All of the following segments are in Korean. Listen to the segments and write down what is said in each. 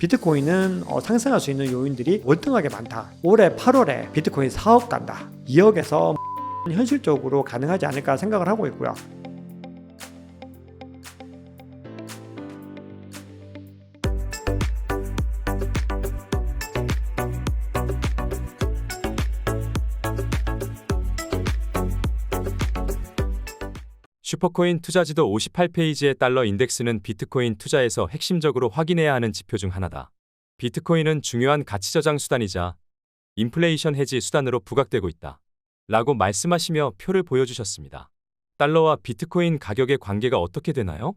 비트코인은 상승할 수 있는 요인들이 월등하게 많다. 올해 8월에 비트코인 4억 간다. 2억에서 현실적으로 가능하지 않을까 생각을 하고 있고요. 슈퍼코인 투자지도 58페이지의 달러 인덱스는 비트코인 투자에서 핵심적으로 확인해야 하는 지표 중 하나다. 비트코인은 중요한 가치 저장 수단이자 인플레이션 해지 수단으로 부각되고 있다. 라고 말씀하시며 표를 보여주셨습니다. 달러와 비트코인 가격의 관계가 어떻게 되나요?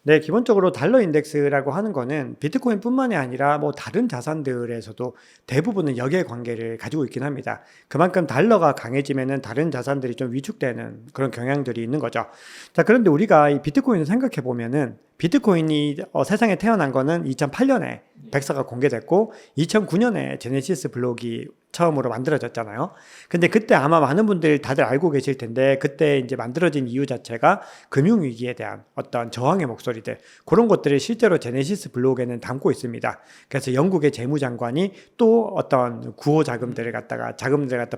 네, 기본적으로 달러 인덱스라고 하는 거는 비트코인뿐만이 아니라 다른 자산들에서도 대부분은 역의 관계를 가지고 있긴 합니다. 그만큼 달러가 강해지면은 다른 자산들이 좀 위축되는 그런 경향들이 있는 거죠. 자, 그런데 우리가 이 비트코인을 생각해 보면은 비트코인이 세상에 태어난 거는 2008년에 백서가 공개됐고 2009년에 제네시스 블록이 처음으로 만들어졌잖아요. 근데 그때 아마 많은 분들 다들 알고 계실 텐데 그때 이제 만들어진 이유 자체가 금융위기에 대한 어떤 저항의 목소리들, 그런 것들을 실제로 제네시스 블록에는 담고 있습니다. 그래서 영국의 재무장관이 또 어떤 구호 자금들을 갖다가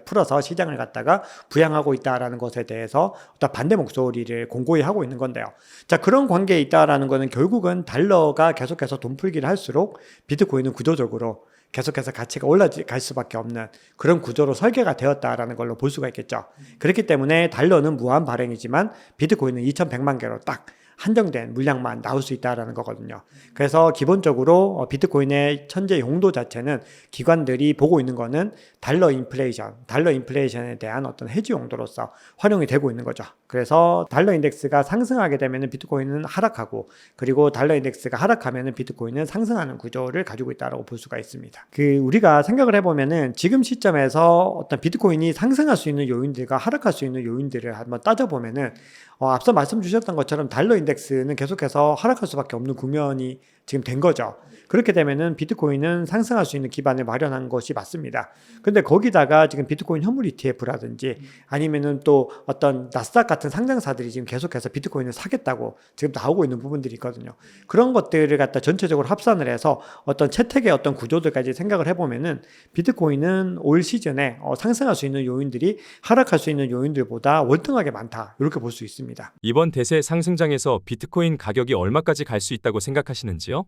풀어서 시장을 갖다가 부양하고 있다라는 것에 대해서 어떤 반대 목소리를 공고히 하고 있는 건데요. 자, 그런 관계에 있다라는 거는 결국은 달러가 계속해서 돈 풀기를 할수록 비트코인은 구조적으로 계속해서 가치가 올라갈 수밖에 없는 그런 구조로 설계가 되었다라는 걸로 볼 수가 있겠죠. 그렇기 때문에 달러는 무한 발행이지만 비트코인은 2100만 개로 딱 한정된 물량만 나올 수 있다라는 거거든요. 그래서 기본적으로 비트코인의 현재 용도 자체는 기관들이 보고 있는 거는 달러 인플레이션에 대한 어떤 해지 용도로서 활용이 되고 있는 거죠. 그래서 달러 인덱스가 상승하게 되면 비트코인은 하락하고, 그리고 달러 인덱스가 하락하면 비트코인은 상승하는 구조를 가지고 있다고 볼 수가 있습니다. 우리가 생각을 해보면은 지금 시점에서 어떤 비트코인이 상승할 수 있는 요인들과 하락할 수 있는 요인들을 한번 따져보면은 앞서 말씀 주셨던 것처럼 달러 인덱스는 계속해서 하락할 수밖에 없는 국면이 지금 된 거죠. 그렇게 되면은 비트코인은 상승할 수 있는 기반을 마련한 것이 맞습니다. 근데 거기다가 지금 비트코인 현물 ETF라든지 아니면은 또 어떤 나스닥 같은 상장사들이 지금 계속해서 비트코인을 사겠다고 지금 나오고 있는 부분들이 있거든요. 그런 것들을 갖다 전체적으로 합산을 해서 어떤 채택의 어떤 구조들까지 생각을 해보면은 비트코인은 올 시즌에 상승할 수 있는 요인들이 하락할 수 있는 요인들보다 월등하게 많다, 이렇게 볼 수 있습니다. 이번 대세 상승장에서 비트코인 가격이 얼마까지 갈 수 있다고 생각하시는지요?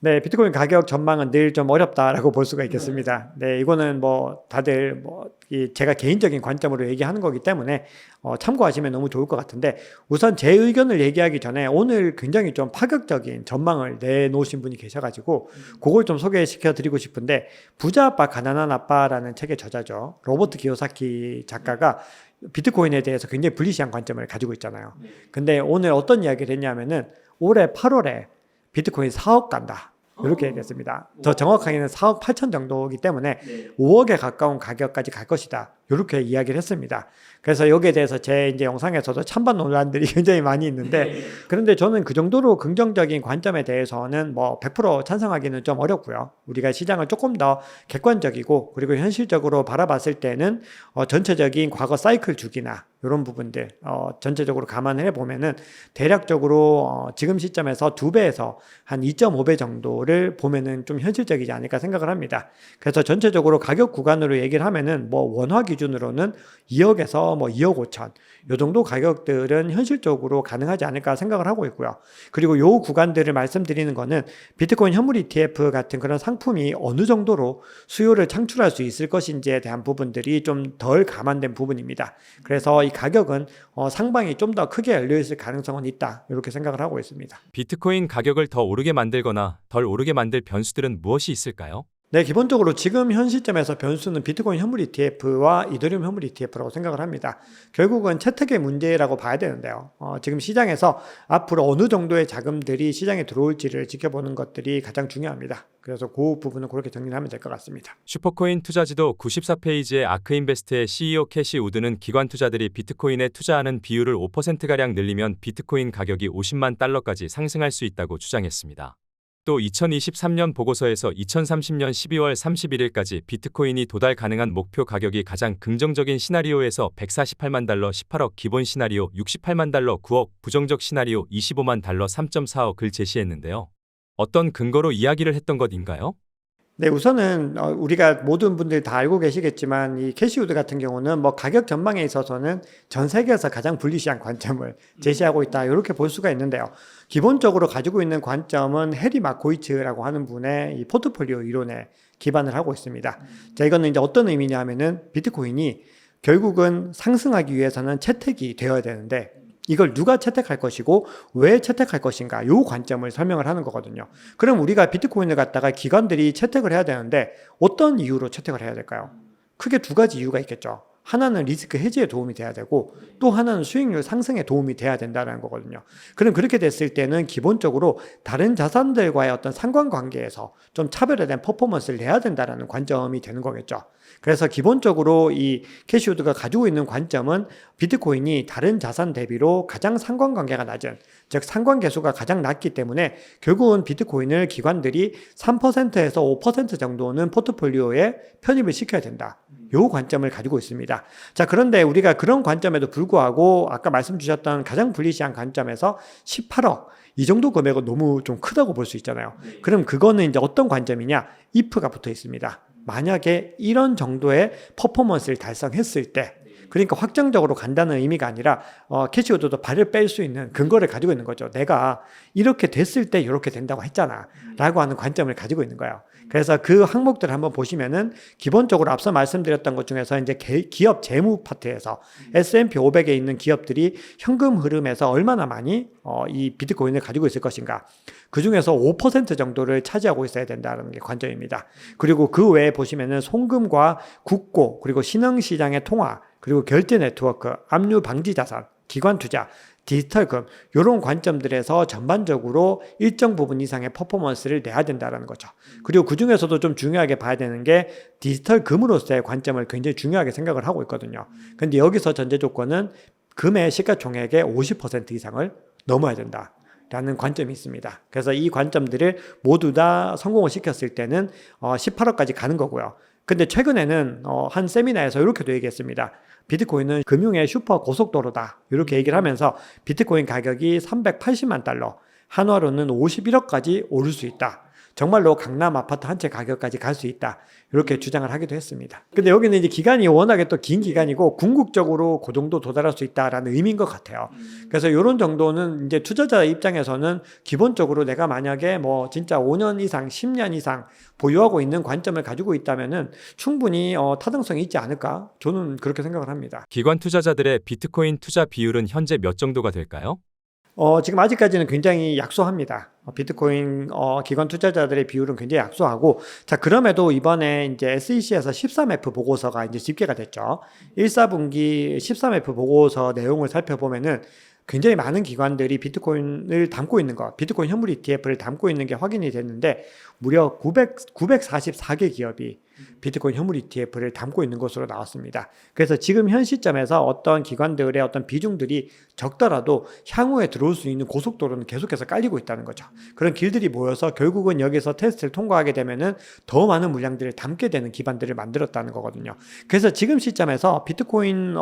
네, 비트코인 가격 전망은 늘 좀 어렵다라고 볼 수가 있겠습니다. 네, 이거는 다들 제가 개인적인 관점으로 얘기하는 거기 때문에 참고하시면 너무 좋을 것 같은데, 우선 제 의견을 얘기하기 전에 오늘 굉장히 좀 파격적인 전망을 내놓으신 분이 계셔가지고 그걸 좀 소개시켜 드리고 싶은데, 부자 아빠 가난한 아빠라는 책의 저자죠, 로버트 기요사키 작가가 비트코인에 대해서 굉장히 불리시한 관점을 가지고 있잖아요. 근데 오늘 어떤 이야기를 했냐면은 올해 8월에 비트코인 4억 간다, 이렇게 얘기했습니다. 더 정확하게는 4억 8천 정도이기 때문에 5억에 가까운 가격까지 갈 것이다, 이렇게 이야기를 했습니다. 그래서 여기에 대해서 제 이제 영상에서도 찬반 논란들이 굉장히 많이 있는데, 그런데 저는 그 정도로 긍정적인 관점에 대해서는 100% 찬성하기는 좀 어렵고요. 우리가 시장을 조금 더 객관적이고 그리고 현실적으로 바라봤을 때는 전체적인 과거 사이클 주기나 이런 부분들 전체적으로 감안해 보면은 대략적으로 지금 시점에서 2배에서 한 2.5배 정도를 보면은 좀 현실적이지 않을까 생각을 합니다. 그래서 전체적으로 가격 구간으로 얘기를 하면은 원화 기준으로는 2억에서 2억 5천 요 정도 가격들은 현실적으로 가능하지 않을까 생각을 하고 있고요. 그리고 요 구간들을 말씀드리는 거는 비트코인 현물 ETF 같은 그런 상품이 어느 정도로 수요를 창출할 수 있을 것인지에 대한 부분들이 좀 덜 감안된 부분입니다. 그래서 이 가격은 상방이 좀 더 크게 열려있을 가능성은 있다, 이렇게 생각을 하고 있습니다. 비트코인 가격을 더 오르게 만들거나 덜 오르게 만들 변수들은 무엇이 있을까요? 네, 기본적으로 지금 현 시점에서 변수는 비트코인 현물 ETF와 이더리움 현물 ETF라고 생각을 합니다. 결국은 채택의 문제라고 봐야 되는데요. 지금 시장에서 앞으로 어느 정도의 자금들이 시장에 들어올지를 지켜보는 것들이 가장 중요합니다. 그래서 그 부분은 그렇게 정리를 하면 될 것 같습니다. 슈퍼코인 투자지도 94페이지의 아크인베스트의 CEO 캐시 우드는 기관 투자들이 비트코인에 투자하는 비율을 5%가량 늘리면 비트코인 가격이 50만 달러까지 상승할 수 있다고 주장했습니다. 또 2023년 보고서에서 2030년 12월 31일까지 비트코인이 도달 가능한 목표 가격이 가장 긍정적인 시나리오에서 148만 달러 18억, 기본 시나리오 68만 달러 9억, 부정적 시나리오 25만 달러 3.4억을 제시했는데요. 어떤 근거로 이야기를 했던 것인가요? 네, 우선은 우리가 모든 분들이 다 알고 계시겠지만 이 캐시우드 같은 경우는 뭐 가격 전망에 있어서는 전 세계에서 가장 불리시한 관점을 제시하고 있다 이렇게 볼 수가 있는데요. 기본적으로 가지고 있는 관점은 해리 마코이츠라고 하는 분의 이 포트폴리오 이론에 기반을 하고 있습니다. 자, 이거는 이제 어떤 의미냐면은 비트코인이 결국은 상승하기 위해서는 채택이 되어야 되는데 이걸 누가 채택할 것이고 왜 채택할 것인가 요 관점을 설명을 하는 거거든요. 그럼 우리가 비트코인을 갖다가 기관들이 채택을 해야 되는데 어떤 이유로 채택을 해야 될까요? 크게 두 가지 이유가 있겠죠. 하나는 리스크 해지에 도움이 돼야 되고 또 하나는 수익률 상승에 도움이 돼야 된다는 거거든요. 그럼 그렇게 됐을 때는 기본적으로 다른 자산들과의 어떤 상관관계에서 좀 차별화된 퍼포먼스를 내야 된다는 관점이 되는 거겠죠. 그래서 기본적으로 이 캐시우드가 가지고 있는 관점은 비트코인이 다른 자산 대비로 가장 상관관계가 낮은, 즉 상관계수가 가장 낮기 때문에 결국은 비트코인을 기관들이 3%에서 5% 정도는 포트폴리오에 편입을 시켜야 된다. 요 관점을 가지고 있습니다. 자, 그런데 우리가 그런 관점에도 불구하고 아까 말씀 주셨던 가장 불리시한 관점에서 18억 이 정도 금액은 너무 좀 크다고 볼 수 있잖아요. 그럼 그거는 이제 어떤 관점이냐? if가 붙어 있습니다. 만약에 이런 정도의 퍼포먼스를 달성했을 때, 그러니까 확정적으로 간다는 의미가 아니라 캐시우드도 발을 뺄 수 있는 근거를 가지고 있는 거죠. 내가 이렇게 됐을 때 이렇게 된다고 했잖아 라고 하는 관점을 가지고 있는 거예요. 그래서 그 항목들을 한번 보시면은 기본적으로 앞서 말씀드렸던 것 중에서 이제 기업 재무 파트에서 S&P 500에 있는 기업들이 현금 흐름에서 얼마나 많이 이 비트코인을 가지고 있을 것인가. 그 중에서 5% 정도를 차지하고 있어야 된다는 게 관점입니다. 그리고 그 외에 보시면은 송금과 국고, 그리고 신흥시장의 통화, 그리고 결제 네트워크, 압류 방지 자산, 기관 투자, 디지털금 이런 관점들에서 전반적으로 일정 부분 이상의 퍼포먼스를 내야 된다는 거죠. 그리고 그 중에서도 좀 중요하게 봐야 되는 게 디지털금으로서의 관점을 굉장히 중요하게 생각을 하고 있거든요. 근데 여기서 전제 조건은 금의 시가총액의 50% 이상을 넘어야 된다. 라는 관점이 있습니다. 그래서 이 관점들을 모두 다 성공을 시켰을 때는 18억까지 가는 거고요. 근데 최근에는 한 세미나에서 이렇게도 얘기했습니다. 비트코인은 금융의 슈퍼 고속도로다. 이렇게 얘기를 하면서 비트코인 가격이 380만 달러, 한화로는 51억까지 오를 수 있다. 정말로 강남 아파트 한 채 가격까지 갈 수 있다. 이렇게 주장을 하기도 했습니다. 근데 여기는 이제 기간이 워낙에 또 긴 기간이고 궁극적으로 그 정도 도달할 수 있다라는 의미인 것 같아요. 그래서 이런 정도는 이제 투자자 입장에서는 기본적으로 내가 만약에 뭐 진짜 5년 이상, 10년 이상 보유하고 있는 관점을 가지고 있다면은 충분히 타당성이 있지 않을까? 저는 그렇게 생각을 합니다. 기관 투자자들의 비트코인 투자 비율은 현재 몇 정도가 될까요? 지금 아직까지는 굉장히 약소합니다. 비트코인 기관 투자자들의 비율은 굉장히 약소하고, 자, 그럼에도 이번에 이제 SEC에서 13F 보고서가 이제 집계가 됐죠. 1사분기 13F 보고서 내용을 살펴보면은 굉장히 많은 기관들이 비트코인을 담고 있는 것, 비트코인 현물 ETF를 담고 있는 게 확인이 됐는데 무려 944개 기업이 비트코인 현물 ETF를 담고 있는 것으로 나왔습니다. 그래서 지금 현 시점에서 어떤 기관들의 어떤 비중들이 적더라도 향후에 들어올 수 있는 고속도로는 계속해서 깔리고 있다는 거죠. 그런 길들이 모여서 결국은 여기서 테스트를 통과하게 되면은 더 많은 물량들을 담게 되는 기반들을 만들었다는 거거든요. 그래서 지금 시점에서 비트코인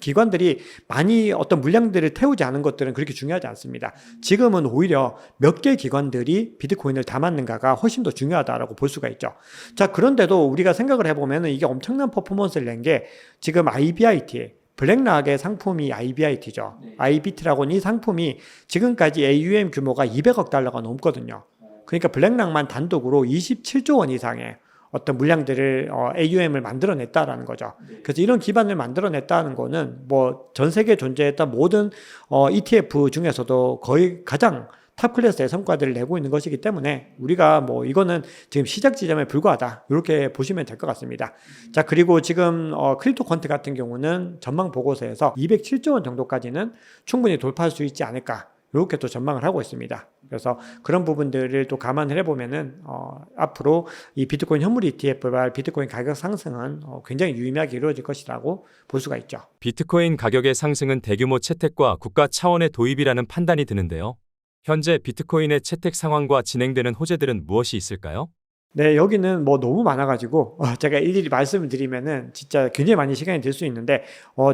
기관들이 많이 어떤 물량들을 태우지 않은 것들은 그렇게 중요하지 않습니다. 지금은 오히려 몇 개 기관들이 비트코인을 담았는가가 훨씬 더 중요하다라고 볼 수가 있죠. 자, 그런데도 우리가 생각을 해보면 이게 엄청난 퍼포먼스를 낸 게 지금 IBIT, 블랙락의 상품이 IBIT죠. IBT라고는 이 상품이 지금까지 AUM 규모가 200억 달러가 넘거든요. 그러니까 블랙락만 단독으로 27조 원 이상의 어떤 물량들을 AUM을 만들어냈다라는 거죠. 그래서 이런 기반을 만들어냈다는 거는 뭐 전 세계에 존재했던 모든 ETF 중에서도 거의 가장 탑 클래스의 성과들을 내고 있는 것이기 때문에 우리가 뭐 이거는 지금 시작 지점에 불과하다 이렇게 보시면 될 것 같습니다. 자, 그리고 지금 크립토 퀀트 같은 경우는 전망 보고서에서 207조 원 정도까지는 충분히 돌파할 수 있지 않을까 이렇게 또 전망을 하고 있습니다. 그래서 그런 부분들을 또 감안을 해보면은 앞으로 이 비트코인 현물 ETF와 비트코인 가격 상승은 굉장히 유의미하게 이루어질 것이라고 볼 수가 있죠. 비트코인 가격의 상승은 대규모 채택과 국가 차원의 도입이라는 판단이 드는데요. 현재 비트코인의 채택 상황과 진행되는 호재들은 무엇이 있을까요? 네, 여기는 뭐 너무 많아가지고 제가 일일이 말씀을 드리면은 진짜 굉장히 많이 시간이 들 수 있는데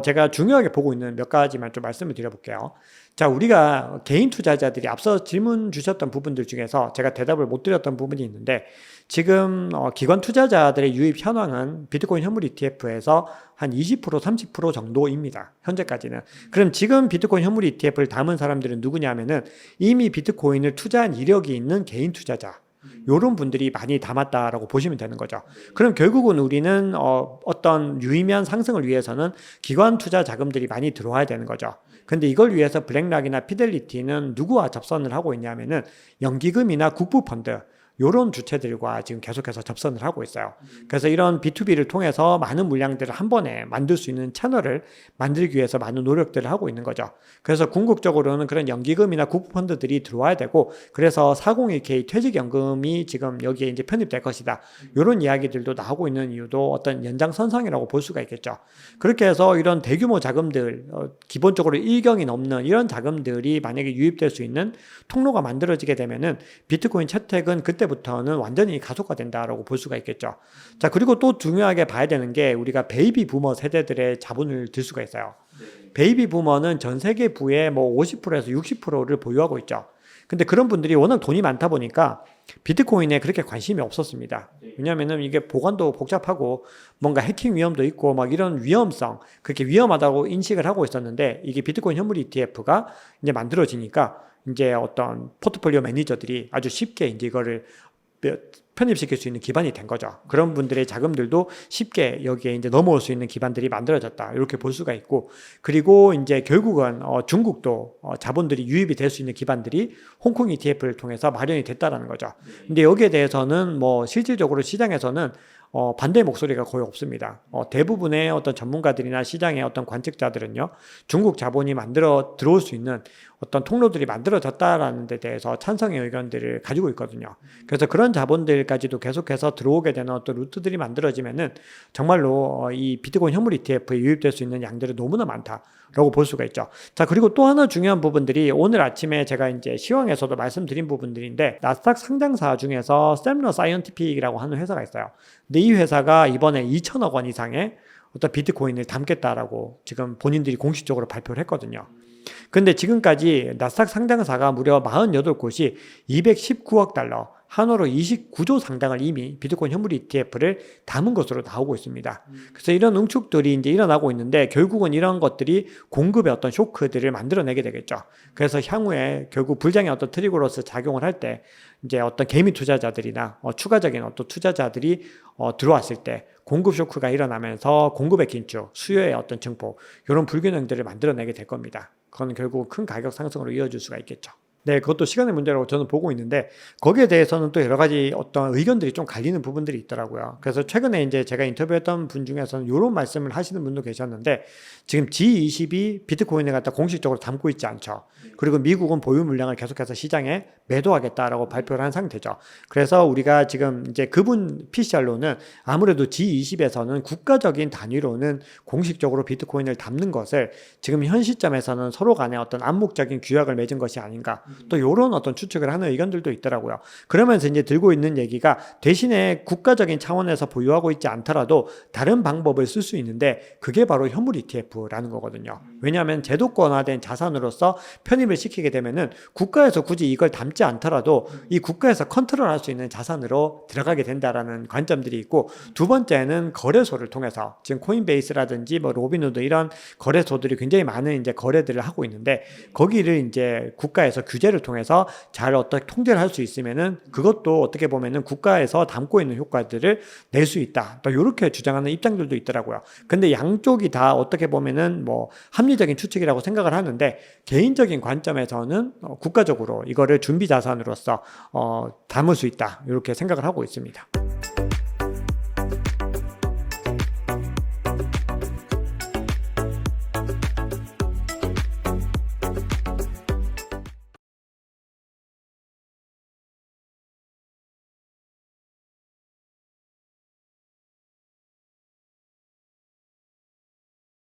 제가 중요하게 보고 있는 몇 가지만 좀 말씀을 드려볼게요. 자, 우리가 개인 투자자들이 앞서 질문 주셨던 부분들 중에서 제가 대답을 못 드렸던 부분이 있는데 지금 기관 투자자들의 유입 현황은 비트코인 현물 ETF에서 한 20%, 30% 정도입니다. 현재까지는. 그럼 지금 비트코인 현물 ETF를 담은 사람들은 누구냐면은 이미 비트코인을 투자한 이력이 있는 개인 투자자. 요런 분들이 많이 담았다라고 보시면 되는 거죠. 그럼 결국은 우리는 어떤 유의미한 상승을 위해서는 기관 투자 자금들이 많이 들어와야 되는 거죠. 근데 이걸 위해서 블랙락이나 피델리티는 누구와 접선을 하고 있냐면은 연기금이나 국부펀드 요런 주체들과 지금 계속해서 접선을 하고 있어요. 그래서 이런 B2B를 통해서 많은 물량들을 한 번에 만들 수 있는 채널을 만들기 위해서 많은 노력들을 하고 있는 거죠. 그래서 궁극적으로는 그런 연기금이나 국부펀드들이 들어와야 되고 그래서 401k 퇴직연금이 지금 여기에 이제 편입될 것이다. 이런 이야기들도 나오고 있는 이유도 어떤 연장선상이라고 볼 수가 있겠죠. 그렇게 해서 이런 대규모 자금들 기본적으로 일경이 넘는 이런 자금들이 만약에 유입될 수 있는 통로가 만들어지게 되면은 비트코인 채택은 그때부터는 완전히 가속화된다라고 볼 수가 있겠죠. 자, 그리고 또 중요하게 봐야 되는 게 우리가 베이비 부머 세대들의 자본을 들 수가 있어요. 베이비 부머는 전 세계 부의 뭐 50%에서 60%를 보유하고 있죠. 근데 그런 분들이 워낙 돈이 많다 보니까 비트코인에 그렇게 관심이 없었습니다. 왜냐하면 이게 보관도 복잡하고 뭔가 해킹 위험도 있고 막 이런 위험성, 그렇게 위험하다고 인식을 하고 있었는데 이게 비트코인 현물 ETF가 이제 만들어지니까 이제 어떤 포트폴리오 매니저들이 아주 쉽게 이제 이거를 편입시킬 수 있는 기반이 된 거죠. 그런 분들의 자금들도 쉽게 여기에 이제 넘어올 수 있는 기반들이 만들어졌다. 이렇게 볼 수가 있고, 그리고 이제 결국은 중국도 자본들이 유입이 될 수 있는 기반들이 홍콩 ETF를 통해서 마련이 됐다라는 거죠. 근데 여기에 대해서는 뭐 실질적으로 시장에서는 반대의 목소리가 거의 없습니다. 대부분의 어떤 전문가들이나 시장의 어떤 관측자들은요, 중국 자본이 만들어 들어올 수 있는 어떤 통로들이 만들어졌다라는 데 대해서 찬성의 의견들을 가지고 있거든요. 그래서 그런 자본들까지도 계속해서 들어오게 되는 어떤 루트들이 만들어지면은 정말로 이 비트코인 현물 ETF에 유입될 수 있는 양들이 너무나 많다라고 볼 수가 있죠. 자, 그리고 또 하나 중요한 부분들이 오늘 아침에 제가 이제 시황에서도 말씀드린 부분들인데 나스닥 상장사 중에서 샘러 사이언티픽이라고 하는 회사가 있어요. 근데 이 회사가 이번에 2천억 원 이상의 어떤 비트코인을 담겠다라고 지금 본인들이 공식적으로 발표를 했거든요. 근데 지금까지 나스닥 상장사가 무려 48곳이 219억 달러, 한화로 29조 상당을 이미 비트코인 현물 ETF를 담은 것으로 나오고 있습니다. 그래서 이런 응축들이 이제 일어나고 있는데 결국은 이런 것들이 공급의 어떤 쇼크들을 만들어내게 되겠죠. 그래서 향후에 결국 불장의 어떤 트리거로서 작용을 할 때 이제 어떤 개미 투자자들이나 추가적인 어떤 투자자들이 들어왔을 때 공급 쇼크가 일어나면서 공급의 긴축, 수요의 어떤 증폭 이런 불균형들을 만들어내게 될 겁니다. 그건 결국 큰 가격 상승으로 이어질 수가 있겠죠. 네, 그것도 시간의 문제라고 저는 보고 있는데 거기에 대해서는 또 여러 가지 어떤 의견들이 좀 갈리는 부분들이 있더라고요. 그래서 최근에 이제 제가 인터뷰했던 분 중에서는 이런 말씀을 하시는 분도 계셨는데 지금 G20이 비트코인을 갖다 공식적으로 담고 있지 않죠. 그리고 미국은 보유 물량을 계속해서 시장에 매도하겠다라고 발표를 한 상태죠. 그래서 우리가 지금 이제 그분 PCR로는 아무래도 G20에서는 국가적인 단위로는 공식적으로 비트코인을 담는 것을 지금 현 시점에서는 서로 간에 어떤 암묵적인 규약을 맺은 것이 아닌가. 또 이런 어떤 추측을 하는 의견들도 있더라고요. 그러면서 이제 들고 있는 얘기가 대신에 국가적인 차원에서 보유하고 있지 않더라도 다른 방법을 쓸 수 있는데 그게 바로 현물 ETF라는 거거든요. 왜냐하면 제도권화된 자산으로서 편입을 시키게 되면은 국가에서 굳이 이걸 담지 않더라도 이 국가에서 컨트롤할 수 있는 자산으로 들어가게 된다라는 관점들이 있고 두 번째는 거래소를 통해서 지금 코인베이스라든지 뭐 로빈후드 이런 거래소들이 굉장히 많은 이제 거래들을 하고 있는데 거기를 이제 국가에서 규제를 통해서 잘 어떻게 통제를 할 수 있으면은 그것도 어떻게 보면은 국가에서 담고 있는 효과들을 낼 수 있다. 또 이렇게 주장하는 입장들도 있더라고요. 근데 양쪽이 다 어떻게 보면은 뭐 합리적인 추측이라고 생각을 하는데 개인적인 관점에서는 국가적으로 이거를 준비 자산으로서 담을 수 있다. 이렇게 생각을 하고 있습니다.